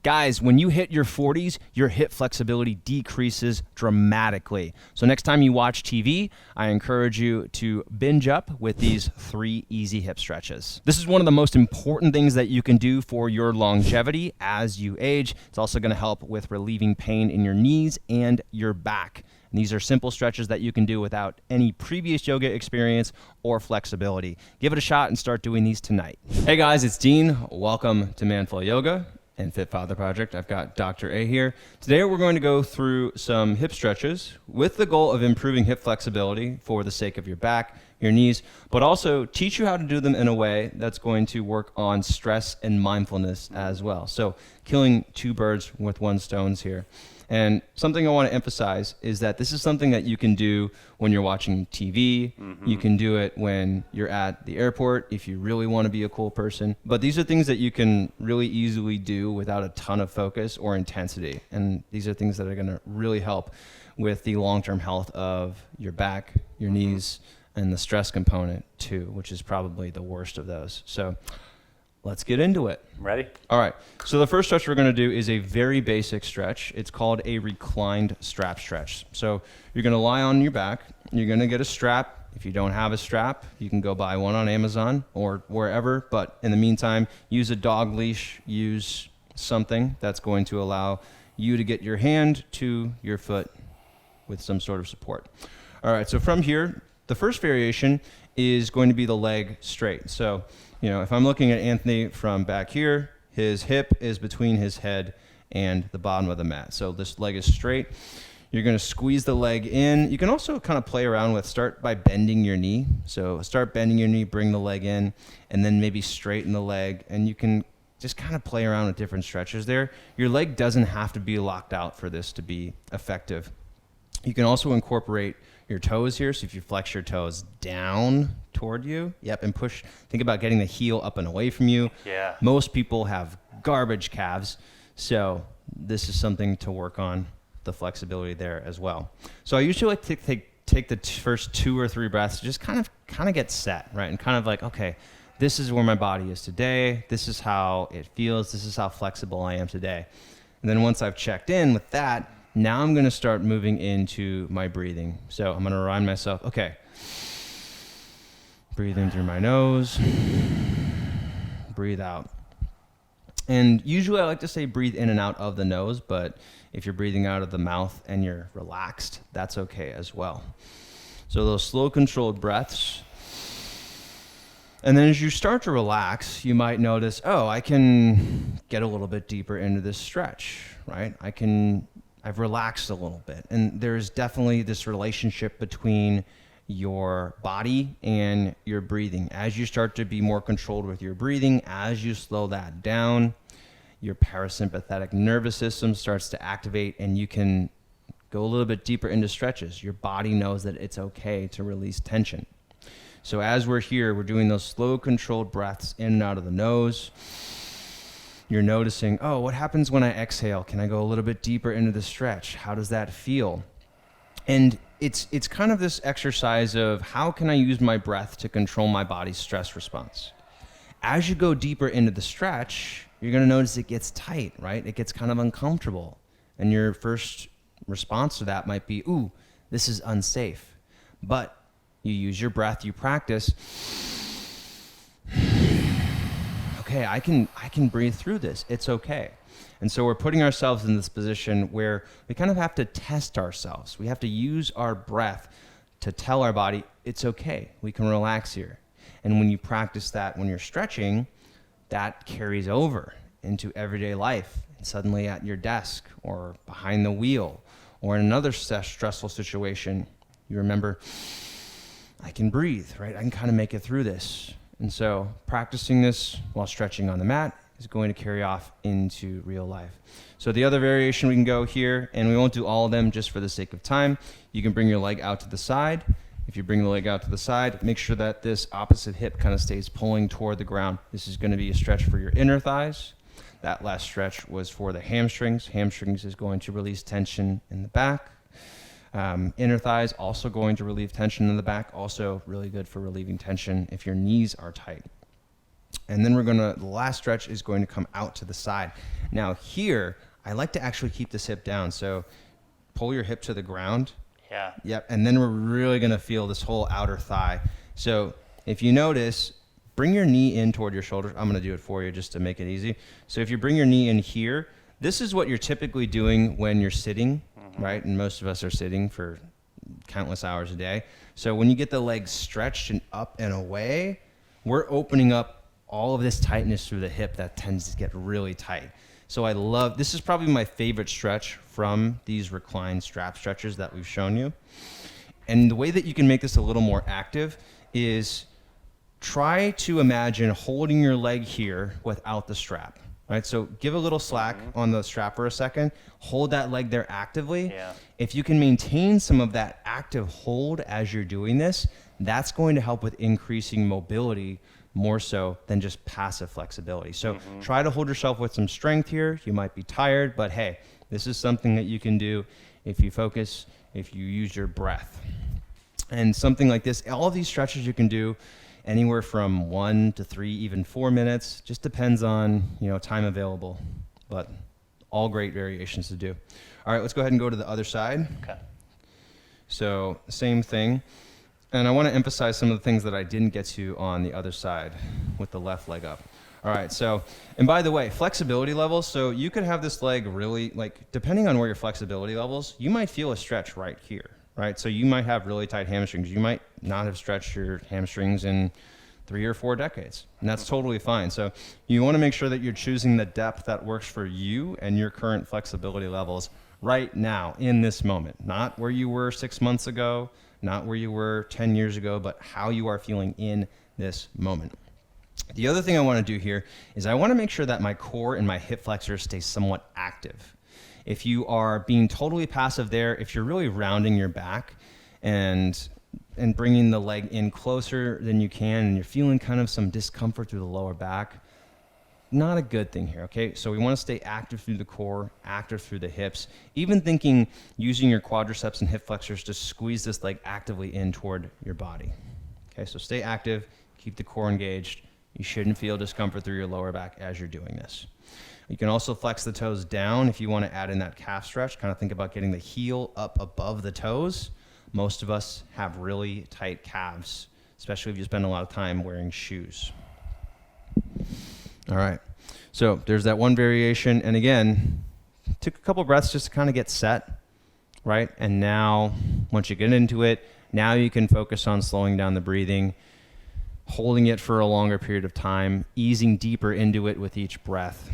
Guys, when you hit your 40s, your hip flexibility decreases dramatically. So next time you watch TV, I encourage you to binge up with these 3 easy hip stretches. This is one of the most important things that you can do for your longevity as you age. It's also going to help with relieving pain in your knees and your back. And these are simple stretches that you can do without any previous yoga experience or flexibility. Give it a shot and start doing these tonight. Hey guys, it's Dean. Welcome to Manful Yoga and Fit Father Project. I've got Dr. A here. Today we're going to go through some hip stretches with the goal of improving hip flexibility for the sake of your back, your knees, but also teach you how to do them in a way that's going to work on stress and mindfulness as well. So killing 2 birds with 1 stone here. And something I want to emphasize is that this is something that you can do when you're watching TV. You can do it when you're at the airport if you really want to be a cool person. But these are things that you can really easily do without a ton of focus or intensity. And these are things that are going to really help with the long-term health of your back, your knees, and the stress component too, which is probably the worst of those. So let's get into it. Ready? All right. So the first stretch we're going to do is a very basic stretch. It's called a reclined strap stretch. So you're going to lie on your back. You're going to get a strap. If you don't have a strap, you can go buy one on Amazon or wherever. But in the meantime, use a dog leash. Use something that's going to allow you to get your hand to your foot with some sort of support. All right. So from here, the first variation is going to be the leg straight. So, if I'm looking at Anthony from back here, his hip is between his head and the bottom of the mat. So this leg is straight. You're going to squeeze the leg in. You can also kind of play around with, start by bending your knee. So start bending your knee, bring the leg in, and then maybe straighten the leg. And you can just kind of play around with different stretches there. Your leg doesn't have to be locked out for this to be effective. You can also incorporate your toes here. So if you flex your toes down toward you, and think about getting the heel up and away from you. Yeah. Most people have garbage calves. So this is something to work on, the flexibility there as well. So I usually like to take the first 2 or 3 breaths, just kind of get set, right? And kind of like, okay, this is where my body is today. This is how it feels. This is how flexible I am today. And then once I've checked in with that, now I'm going to start moving into my breathing. So I'm going to remind myself, okay, breathe in through my nose, breathe out. And usually I like to say breathe in and out of the nose, but if you're breathing out of the mouth and you're relaxed, that's okay as well. So those slow, controlled breaths. And then as you start to relax, you might notice, I can get a little bit deeper into this stretch, right? I've relaxed a little bit. And there's definitely this relationship between your body and your breathing. As you start to be more controlled with your breathing, as you slow that down, your parasympathetic nervous system starts to activate and you can go a little bit deeper into stretches. Your body knows that it's okay to release tension. So as we're here, we're doing those slow, controlled breaths in and out of the nose. You're noticing, what happens when I exhale? Can I go a little bit deeper into the stretch? How does that feel? And it's kind of this exercise of how can I use my breath to control my body's stress response? As you go deeper into the stretch, you're going to notice it gets tight, right? It gets kind of uncomfortable. And your first response to that might be, this is unsafe. But you use your breath, you practice. Okay, I can breathe through this. It's okay. And so we're putting ourselves in this position where we kind of have to test ourselves. We have to use our breath to tell our body, it's okay. We can relax here. And when you practice that, when you're stretching, that carries over into everyday life. And suddenly at your desk or behind the wheel or in another stressful situation, you remember, I can breathe, right? I can kind of make it through this. And so practicing this while stretching on the mat is going to carry off into real life. So the other variation we can go here, and we won't do all of them just for the sake of time. You can bring your leg out to the side. If you bring the leg out to the side, make sure that this opposite hip kind of stays pulling toward the ground. This is going to be a stretch for your inner thighs. That last stretch was for the hamstrings. Hamstrings is going to release tension in the back. Inner thighs also going to relieve tension in the back, also really good for relieving tension if your knees are tight. And then the last stretch is going to come out to the side. Now here, I like to actually keep this hip down. So pull your hip to the ground. Yeah. Yep. And then we're really going to feel this whole outer thigh. So if you notice, bring your knee in toward your shoulders. I'm going to do it for you just to make it easy. So if you bring your knee in here, this is what you're typically doing when you're sitting, right? And most of us are sitting for countless hours a day. So when you get the legs stretched and up and away, we're opening up all of this tightness through the hip that tends to get really tight. So this is probably my favorite stretch from these reclined strap stretchers that we've shown you. And the way that you can make this a little more active is try to imagine holding your leg here without the strap, right? So give a little slack on the strap for a second, hold that leg there actively. Yeah. If you can maintain some of that active hold as you're doing this, that's going to help with increasing mobility more so than just passive flexibility. So try to hold yourself with some strength here. You might be tired, but hey, this is something that you can do if you focus, if you use your breath. And something like this, all of these stretches you can do anywhere from 1 to 3, even 4 minutes. Just depends on, time available, but all great variations to do. All right, let's go ahead and go to the other side. Okay. So same thing. And I want to emphasize some of the things that I didn't get to on the other side with the left leg up. All right, so, and by the way, flexibility levels. So you could have this leg really, depending on where your flexibility levels, you might feel a stretch right here, right? So you might have really tight hamstrings. You might not have stretched your hamstrings in 3 or 4 decades, and that's totally fine. So you want to make sure that you're choosing the depth that works for you and your current flexibility levels right now in this moment, not where you were 6 months ago, not where you were 10 years ago, but how you are feeling in this moment. The other thing I want to do here is I want to make sure that my core and my hip flexors stay somewhat active. If you are being totally passive there, if you're really rounding your back and bringing the leg in closer than you can, and you're feeling kind of some discomfort through the lower back, not a good thing here, okay? So we want to stay active through the core, active through the hips, even thinking using your quadriceps and hip flexors to squeeze this leg actively in toward your body. Okay, so stay active, keep the core engaged. You shouldn't feel discomfort through your lower back as you're doing this. You can also flex the toes down if you want to add in that calf stretch. Kind of think about getting the heel up above the toes. Most of us have really tight calves, especially if you spend a lot of time wearing shoes. All right, so there's that one variation. And again, took a couple breaths just to kind of get set, right? And now, once you get into it, now you can focus on slowing down the breathing, holding it for a longer period of time, easing deeper into it with each breath.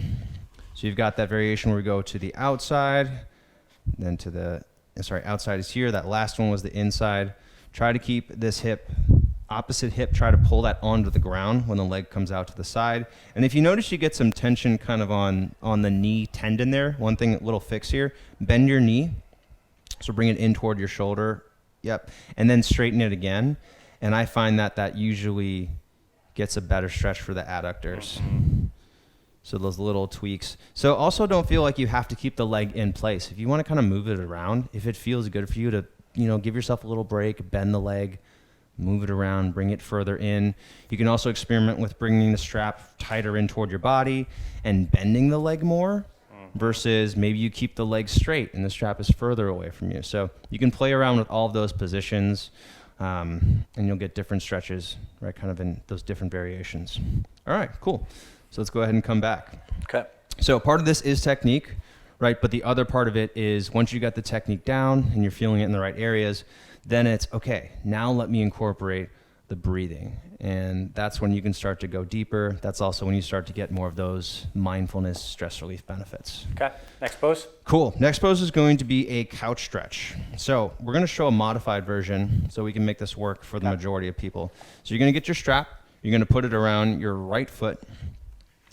So you've got that variation where we go to the outside, then to the, outside is here. That last one was the inside. Try to keep this hip, opposite hip, try to pull that onto the ground when the leg comes out to the side. And if you notice you get some tension kind of on the knee tendon there, one thing, little fix here, bend your knee. So bring it in toward your shoulder. Yep. And then straighten it again. And I find that usually gets a better stretch for the adductors. So those little tweaks. So also don't feel like you have to keep the leg in place. If you want to kind of move it around, if it feels good for you to, give yourself a little break, bend the leg, move it around, bring it further in. You can also experiment with bringing the strap tighter in toward your body and bending the leg more versus maybe you keep the leg straight and the strap is further away from you. So you can play around with all of those positions. And you'll get different stretches, right, kind of in those different variations. All right, cool. So let's go ahead and come back. Okay. So part of this is technique, right? But the other part of it is once you got the technique down and you're feeling it in the right areas, then it's, okay, now let me incorporate the breathing. And that's when you can start to go deeper. That's also when you start to get more of those mindfulness stress relief benefits. Okay, next pose. Cool. Next pose is going to be a couch stretch. So we're going to show a modified version so we can make this work for the majority of people. So you're going to get your strap. You're going to put it around your right foot.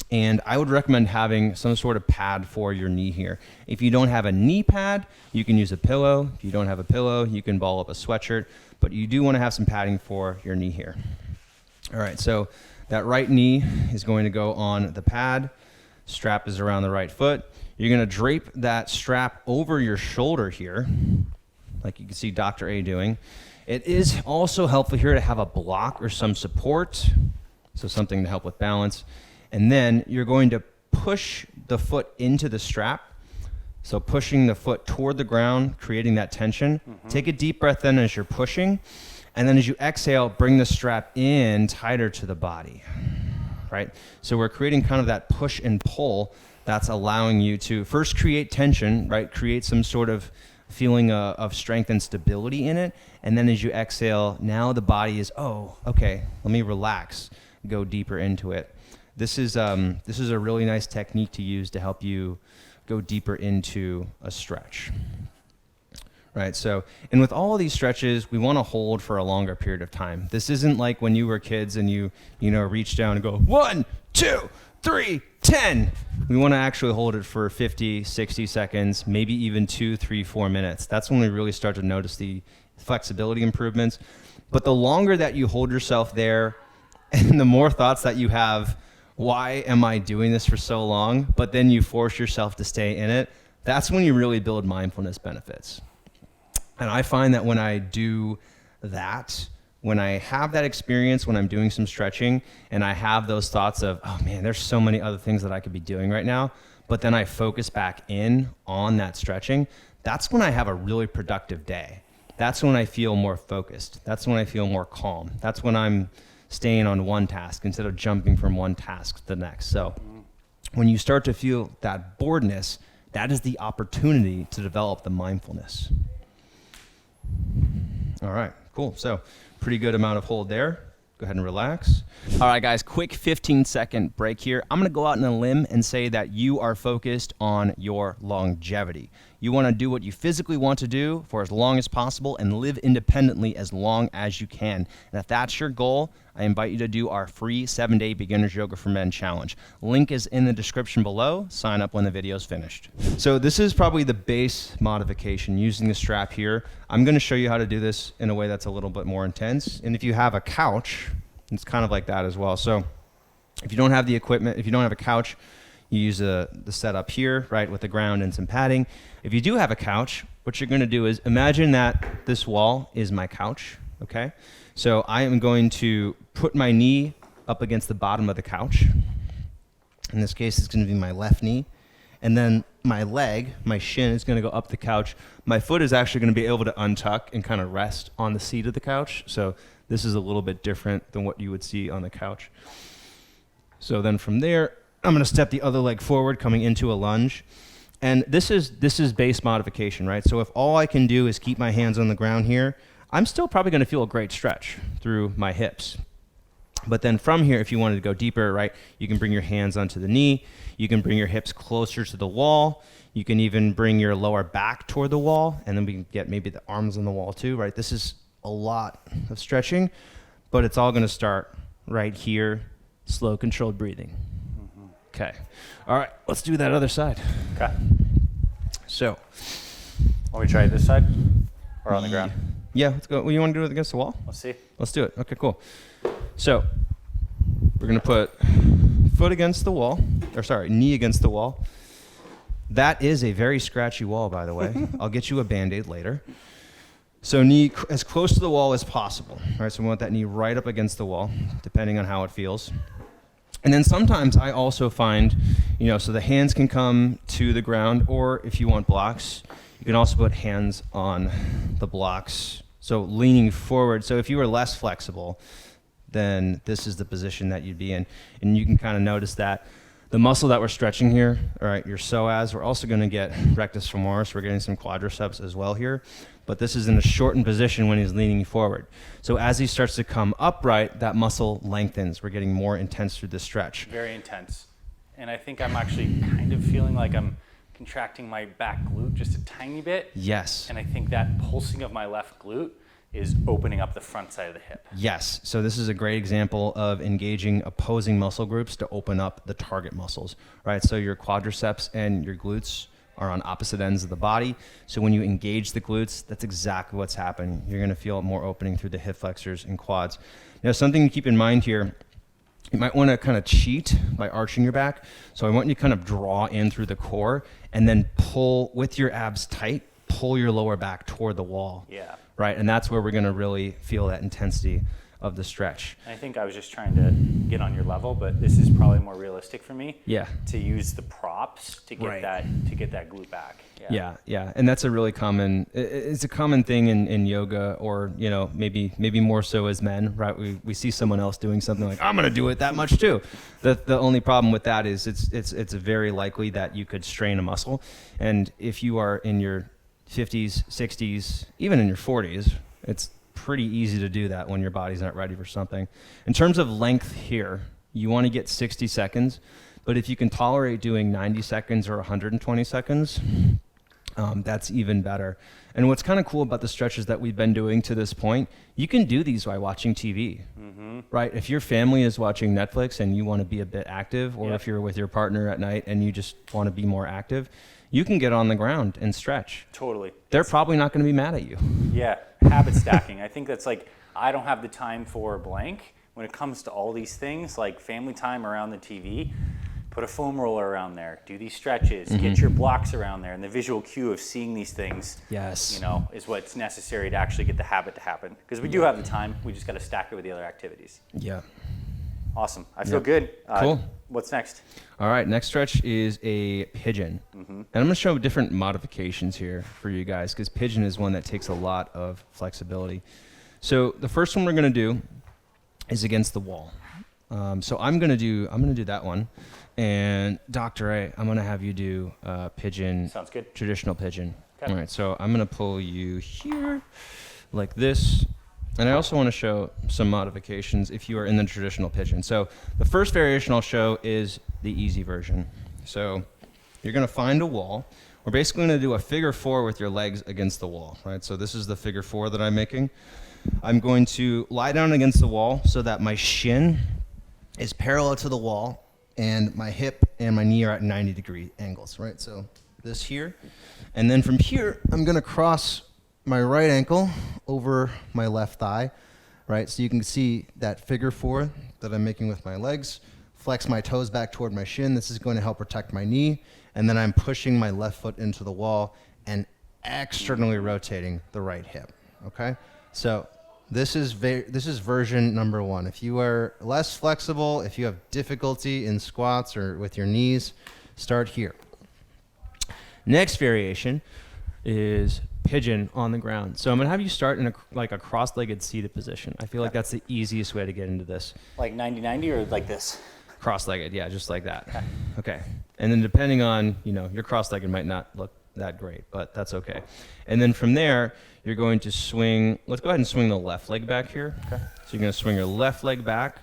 And I would recommend having some sort of pad for your knee here. If you don't have a knee pad, you can use a pillow. If you don't have a pillow, you can ball up a sweatshirt. But you do want to have some padding for your knee here. All right, so that right knee is going to go on the pad. Strap is around the right foot. You're going to drape that strap over your shoulder here, like you can see Dr. A doing. It is also helpful here to have a block or some support So something to help with balance. And then you're going to push the foot into the strap. So pushing the foot toward the ground, creating that tension. Take a deep breath in as you're pushing. And then as you exhale, bring the strap in tighter to the body, right? So we're creating kind of that push and pull that's allowing you to first create tension, right? Create some sort of feeling of strength and stability in it. And then as you exhale, now the body is, oh, okay, let me relax, go deeper into it. This is a really nice technique to use to help you go deeper into a stretch. Right, so, and with all of these stretches, we want to hold for a longer period of time. This isn't like when you were kids and you reach down and go, 1, 2, 3, 10. We want to actually hold it for 50, 60 seconds, maybe even 2, 3, 4 minutes. That's when we really start to notice the flexibility improvements. But the longer that you hold yourself there and the more thoughts that you have, why am I doing this for so long? But then you force yourself to stay in it. That's when you really build mindfulness benefits. And I find that when I do that, when I have that experience, when I'm doing some stretching and I have those thoughts of, oh man, there's so many other things that I could be doing right now, but then I focus back in on that stretching, that's when I have a really productive day. That's when I feel more focused. That's when I feel more calm. That's when I'm staying on one task instead of jumping from one task to the next. So when you start to feel that boredness, that is the opportunity to develop the mindfulness. All right, cool. So pretty good amount of hold there. Go ahead and relax. All right, guys, quick 15-second break here. I'm going to go out on a limb and say that you are focused on your longevity. You want to do what you physically want to do for as long as possible and live independently as long as you can. And if that's your goal, I invite you to do our free 7-day Beginner's Yoga for Men challenge. Link is in the description below. Sign up when the video is finished. So this is probably the base modification using the strap here. I'm going to show you how to do this in a way that's a little bit more intense. And if you have a couch, it's kind of like that as well. So if you don't have the equipment, if you don't have a couch, you use the setup here, right, with the ground and some padding. If you do have a couch, what you're going to do is imagine that this wall is my couch, okay? So I am going to put my knee up against the bottom of the couch. In this case, it's going to be my left knee. And then my leg, my shin, is going to go up the couch. My foot is actually going to be able to untuck and kind of rest on the seat of the couch. So this is a little bit different than what you would see on the couch. So then from there, I'm going to step the other leg forward, coming into a lunge. And this is base modification, right? So if all I can do is keep my hands on the ground here, I'm still probably going to feel a great stretch through my hips. But then from here, if you wanted to go deeper, right, you can bring your hands onto the knee. You can bring your hips closer to the wall. You can even bring your lower back toward the wall, and then we can get maybe the arms on the wall too, right? This is a lot of stretching, but it's all going to start right here, slow, controlled breathing. Okay. All right, let's do that other side. Okay. So. Want me to try this side or on the ground? Yeah, let's go. Well, you want to do it against the wall? Let's see. Let's do it. Okay, cool. So we're going to put foot against the wall, or sorry, knee against the wall. That is a very scratchy wall, by the way. I'll get you a Band-Aid later. So knee as close to the wall as possible. All right, so we want that knee right up against the wall, depending on how it feels. And then sometimes I also find, so the hands can come to the ground, or if you want blocks, you can also put hands on the blocks. So leaning forward. So if you were less flexible, then this is the position that you'd be in. And you can kind of notice that the muscle that we're stretching here, all right, your psoas, we're also going to get rectus femoris. We're getting some quadriceps as well here. But this is in a shortened position when he's leaning forward. So as he starts to come upright, that muscle lengthens. We're getting more intense through the stretch. Very intense. And I think I'm actually kind of feeling like I'm contracting my back glute just a tiny bit. Yes. And I think that pulsing of my left glute is opening up the front side of the hip. Yes. So this is a great example of engaging opposing muscle groups to open up the target muscles, right? So your quadriceps and your glutes are on opposite ends of the body. So when you engage the glutes, that's exactly what's happening. You're going to feel more opening through the hip flexors and quads. Now, something to keep in mind here, you might want to kind of cheat by arching your back. So I want you to kind of draw in through the core and then pull with your abs tight, pull your lower back toward the wall. Yeah. Right? And that's where we're going to really feel that intensity of the stretch. I think I was just trying to get on your level, but this is probably more realistic for me. Yeah. To use the props to get Right. that glute back. Yeah. And that's a really common, it's a common thing in yoga, or, you know, maybe more so as men, right? We see someone else doing something like, I'm going to do it that much too. The only problem with that is it's very likely that you could strain a muscle. And if you are in your 50s, 60s, even in your 40s, it's pretty easy to do that when your body's not ready for something. In terms of length here, you want to get 60 seconds, but if you can tolerate doing 90 seconds or 120 seconds, that's even better. And what's kind of cool about the stretches that we've been doing to this point, you can do these while watching TV, right? If your family is watching Netflix and you want to be a bit active, or if you're with your partner at night and you just want to be more active, you can get on the ground and stretch. Totally. They're probably not going to be mad at you. Yeah, habit stacking. I think that's like, I don't have the time for blank. When it comes to all these things, like family time around the TV, put a foam roller around there, do these stretches, get your blocks around there, and the visual cue of seeing these things, Yes. you know, is what's necessary to actually get the habit to happen. Because we do have the time, we just got to stack it with the other activities. Yeah. Awesome. I feel good. Cool. What's next? All right, next stretch is a pigeon. And I'm going to show different modifications here for you guys, because pigeon is one that takes a lot of flexibility. So the first one we're going to do is against the wall. So I'm going to do that one. And Dr. A, I'm going to have you do pigeon. Sounds good. Traditional pigeon. Okay. All right, so I'm going to pull you here like this. And I also want to show some modifications if you are in the traditional pigeon. So the first variation I'll show is the easy version. So you're going to find a wall. We're basically going to do a figure 4 with your legs against the wall, right? So this is the figure 4 that I'm making. I'm going to lie down against the wall so that my shin is parallel to the wall and my hip and my knee are at 90-degree angles, right? So this here. And then from here, I'm going to cross my right ankle over my left thigh, right? So you can see that figure 4 that I'm making with my legs. Flex my toes back toward my shin. This is going to help protect my knee. And then I'm pushing my left foot into the wall and externally rotating the right hip, okay? So this is version number 1. If you are less flexible, if you have difficulty in squats or with your knees, start here. Next variation is pigeon on the ground. So I'm going to have you start in a cross-legged seated position. I feel like that's the easiest way to get into this. Like 90-90 or like this? Cross-legged, yeah, just like that. Okay. And then depending on, your cross-legged might not look that great, but that's okay. And then from there, you're going to swing. Let's go ahead and swing the left leg back here. Okay. So you're going to swing your left leg back.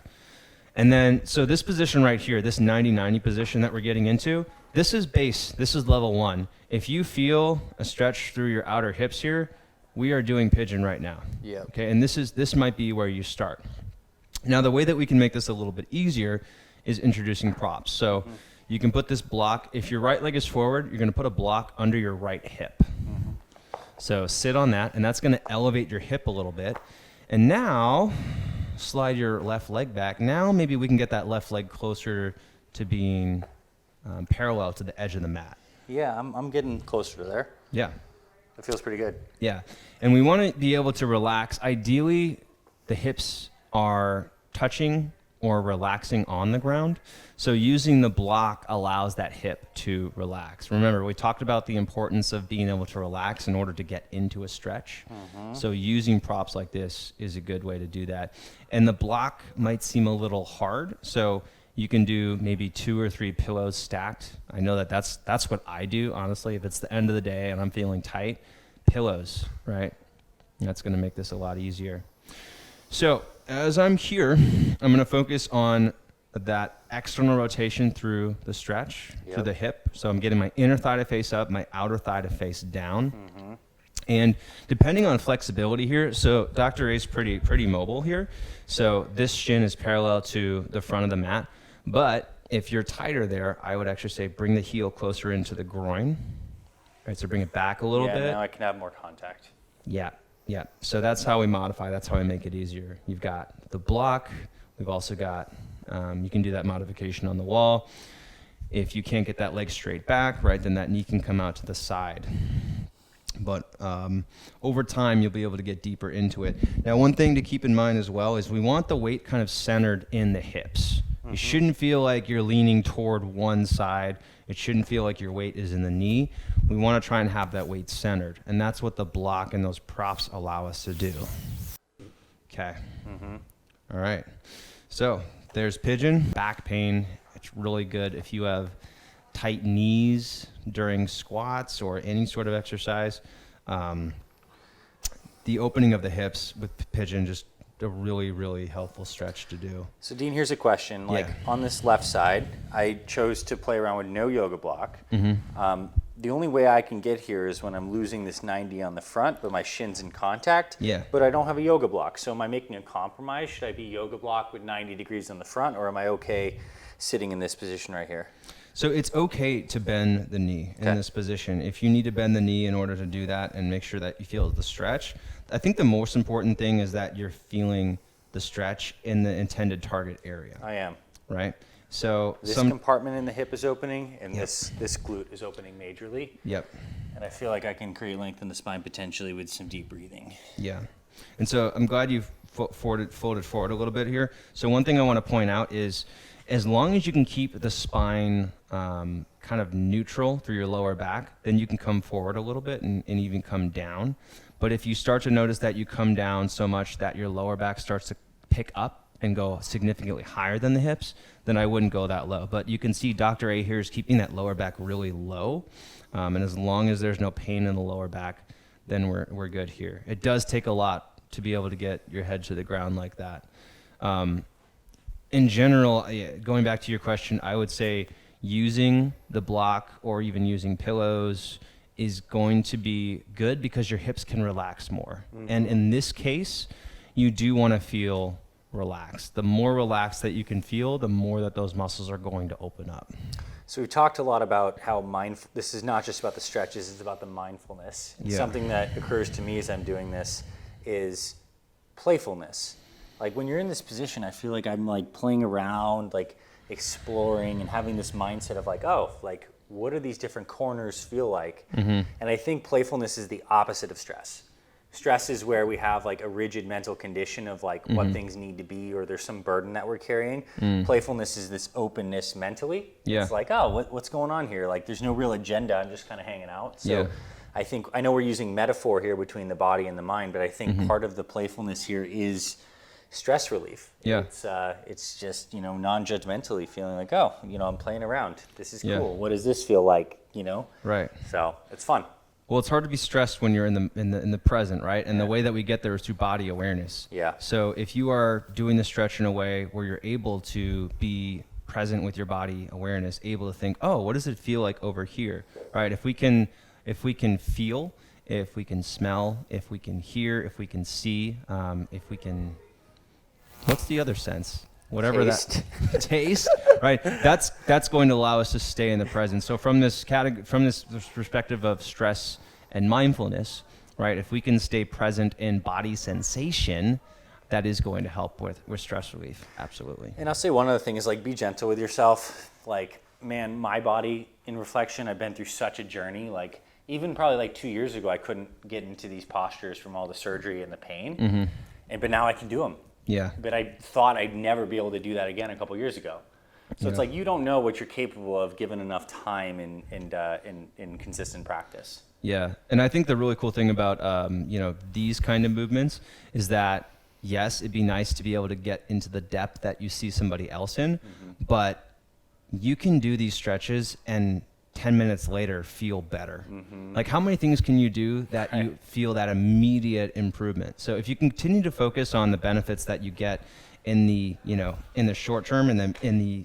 And then, so this position right here, this 90-90 position that we're getting into, this is base. This is level 1. If you feel a stretch through your outer hips here, we are doing pigeon right now. Yeah. Okay, and this might be where you start. Now, the way that we can make this a little bit easier is introducing props. So you can put this block. If your right leg is forward, you're going to put a block under your right hip. So sit on that, and that's going to elevate your hip a little bit. And now, slide your left leg back. Now maybe we can get that left leg closer to being parallel to the edge of the mat. Yeah, I'm getting closer to there. Yeah. It feels pretty good. Yeah. And we want to be able to relax. Ideally, the hips are touching or relaxing on the ground. So using the block allows that hip to relax. Remember, we talked about the importance of being able to relax in order to get into a stretch. So using props like this is a good way to do that. And the block might seem a little hard. So you can do maybe 2 or 3 pillows stacked. I know that's what I do, honestly. If it's the end of the day and I'm feeling tight, pillows, right? That's going to make this a lot easier. So as I'm here, I'm going to focus on that external rotation through the stretch, through the hip. So I'm getting my inner thigh to face up, my outer thigh to face down. And depending on flexibility here, so Dr. A is pretty mobile here. So this shin is parallel to the front of the mat. But if you're tighter there, I would actually say bring the heel closer into the groin. Right, so bring it back a little bit. Yeah, now I can have more contact. Yeah. So that's how we modify. That's how we make it easier. You've got the block. We've also got, you can do that modification on the wall. If you can't get that leg straight back, right, then that knee can come out to the side. But over time, you'll be able to get deeper into it. Now, one thing to keep in mind as well is we want the weight kind of centered in the hips. You shouldn't feel like you're leaning toward one side. It shouldn't feel like your weight is in the knee. We want to try and have that weight centered. And that's what the block and those props allow us to do. Okay. All right. So there's pigeon. Back pain. It's really good if you have tight knees during squats or any sort of exercise. The opening of the hips with pigeon, just a really, really helpful stretch to do. So Dean, here's a question. Like on this left side, I chose to play around with no yoga block. The only way I can get here is when I'm losing this 90 on the front, but my shin's in contact. Yeah. But I don't have a yoga block. So am I making a compromise? Should I be yoga block with 90 degrees on the front, or am I okay sitting in this position right here? So it's okay to bend the knee in this position. If you need to bend the knee in order to do that and make sure that you feel the stretch, I think the most important thing is that you're feeling the stretch in the intended target area. I am. Right? So this compartment in the hip is opening, and this glute is opening majorly. Yep. And I feel like I can create length in the spine potentially with some deep breathing. Yeah. And so I'm glad you've folded forward a little bit here. So one thing I want to point out is as long as you can keep the spine kind of neutral through your lower back, then you can come forward a little bit and even come down. But if you start to notice that you come down so much that your lower back starts to pick up and go significantly higher than the hips, then I wouldn't go that low. But you can see Dr. A here is keeping that lower back really low. And as long as there's no pain in the lower back, then we're good here. It does take a lot to be able to get your head to the ground like that. In general, going back to your question, I would say using the block or even using pillows is going to be good because your hips can relax more. And in this case, you do want to feel relaxed. The more relaxed that you can feel, the more that those muscles are going to open up. So we talked a lot about how this is not just about the stretches, it's about the mindfulness. And something that occurs to me as I'm doing this is playfulness. Like when you're in this position, I feel like I'm like playing around, like exploring and having this mindset of like, oh, like what do these different corners feel like? And I think playfulness is the opposite of stress. Stress is where we have like a rigid mental condition of like what things need to be, or there's some burden that we're carrying. Playfulness is this openness mentally. It's like, oh, what's going on here? Like there's no real agenda. I'm just kind of hanging out. So I know we're using metaphor here between the body and the mind, but I think part of the playfulness here is stress relief. It's just, non-judgmentally feeling like, oh, I'm playing around. This is cool. What does this feel like? Right. So it's fun. Well, it's hard to be stressed when you're in the present, right? And the way that we get there is through body awareness. So if you are doing the stretch in a way where you're able to be present with your body awareness, able to think, oh, what does it feel like over here, right? If we can feel, if we can smell, if we can hear, if we can see, if we can, what's the other sense? Whatever taste. That taste, right? That's going to allow us to stay in the present. So from this perspective of stress and mindfulness, right? If we can stay present in body sensation, that is going to help with stress relief. Absolutely. And I'll say one other thing is like be gentle with yourself. Like, man, my body in reflection, I've been through such a journey. Like even probably like 2 years ago, I couldn't get into these postures from all the surgery and the pain. But now I can do them. Yeah. But I thought I'd never be able to do that again a couple years ago. So it's like you don't know what you're capable of given enough time and consistent practice. Yeah, and I think the really cool thing about these kind of movements is that yes, it'd be nice to be able to get into the depth that you see somebody else in, but you can do these stretches and 10 minutes later feel better. Like how many things can you do that you feel that immediate improvement? So if you continue to focus on the benefits that you get in the short term and then in the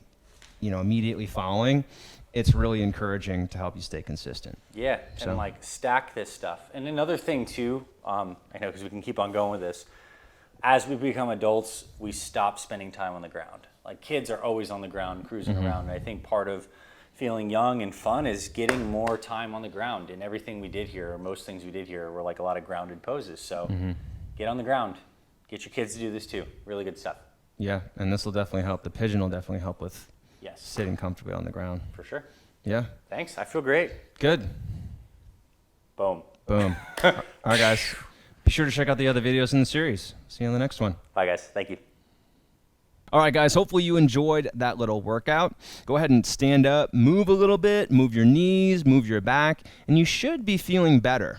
immediately following, it's really encouraging to help you stay consistent. Yeah, and like stack this stuff. And another thing too, I know because we can keep on going with this, as we become adults, we stop spending time on the ground. Like kids are always on the ground, cruising around. And I think part of feeling young and fun is getting more time on the ground. And everything we did here, or most things we did here, were like a lot of grounded poses. So get on the ground. Get your kids to do this too. Really good stuff. Yeah, and this will definitely help. The pigeon will definitely help with Yes. sitting comfortably on the ground. For sure. Yeah. Thanks. I feel great. Good. Boom. Boom. All right, guys. Be sure to check out the other videos in the series. See you on the next one. Bye, guys. Thank you. All right, guys, hopefully you enjoyed that little workout. Go ahead and stand up, move a little bit, move your knees, move your back, and you should be feeling better.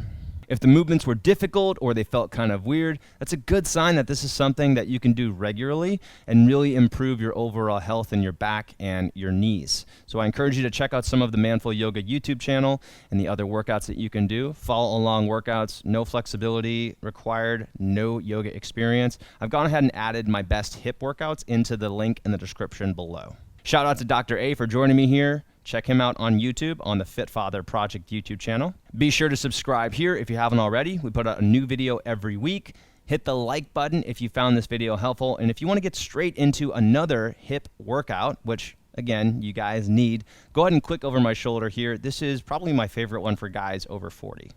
If the movements were difficult or they felt kind of weird, that's a good sign that this is something that you can do regularly and really improve your overall health in your back and your knees. So I encourage you to check out some of the Manful Yoga YouTube channel and the other workouts that you can do. Follow along workouts, no flexibility required, no yoga experience. I've gone ahead and added my best hip workouts into the link in the description below. Shout out to Dr. A for joining me here. Check him out on YouTube on the Fit Father Project YouTube channel. Be sure to subscribe here if you haven't already. We put out a new video every week. Hit the like button if you found this video helpful. And if you want to get straight into another hip workout, which again, you guys need, go ahead and click over my shoulder here. This is probably my favorite one for guys over 40.